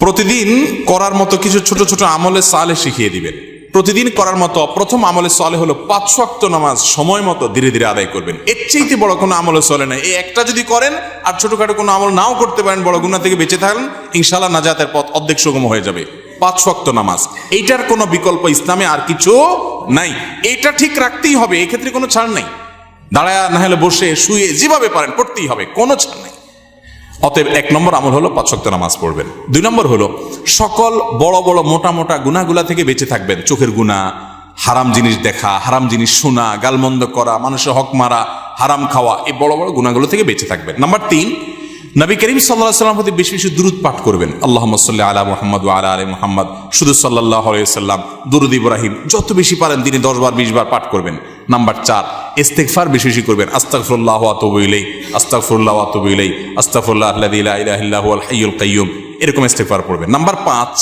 প্রতিদিন করার মতো কিছু ছোট ছোট আমলে সালে শিখিয়ে দিবেন। প্রতিদিন করার মতো প্রথম আমলে সালে হলো 5 ওয়াক্ত নামাজ সময় মতো ধীরে ধীরে আদায় করবেন। এর চাইতে বড় কোনো আমলে চলে না। এই একটা যদি করেন আর ছোটখাটো কোনো আমল নাও করতে পারেন, বড় গুনাহ থেকে বেঁচে থাকেন, ইনশাআল্লাহ নাজাতের পথ অর্ধেক সুগম হয়ে যাবে। 5 ওয়াক্ত নামাজ, এইটার কোনো বিকল্প ইসলামে আর কিছু নাই। এইটা ঠিক রাখতেই হবে, এই ক্ষেত্রে কোনো ছাড় নাই। দাঁড়ায় না হলে বসে শুয়ে যেভাবে পারেন পড়তেই হবে, কোনো ছাড় নাই। অতএব 1 নম্বর আমল হলো 5 ওয়াক্ত নামাজ পড়বেন। 2 নম্বর হলো সকল বড় বড় মোটা মোটা গুনাহগুলা থেকে বেঁচে থাকবেন। চোখের গুনাহ, হারাম জিনিস দেখা, হারাম জিনিস শোনা, গালমন্দ করা, মানুষের হক মারা, হারাম খাওয়া, এই বড় বড় গুনাহগুলো থেকে বেঁচে থাকবেন। নাম্বার 3, নবী করিম সাল্লাল্লাহু আলাইহি ওয়াসাল্লামের প্রতি বেশি বেশি দুরূদ পাঠ করবেন। আল্লাহুম্মা সাল্লি আলা মুহাম্মাদ ওয়া আলা আলি মুহাম্মাদ, শুধু সাল্লাল্লাহু আলাইহি ওয়াসাল্লাম, দুরূদ ইব্রাহিম যত বেশি পারেন দিনে 10 বার 20 বার পাঠ করবেন। নাম্বার 4, ইস্তিগফার বেশি বেশি করবেন। আস্তাগফিরুল্লাহ ওয়া আতুবু ইলাইহি, আস্তাগফিরুল্লাহ ওয়া আতুবু ইলাইহি, আস্তাগফিরুল্লাহ আল্লাযী লা ইলাহা ইল্লা হুয়াল হাইয়ুল কাইয়্যুম, এরকম ইস্তিগফার পড়বেন। নাম্বার 5,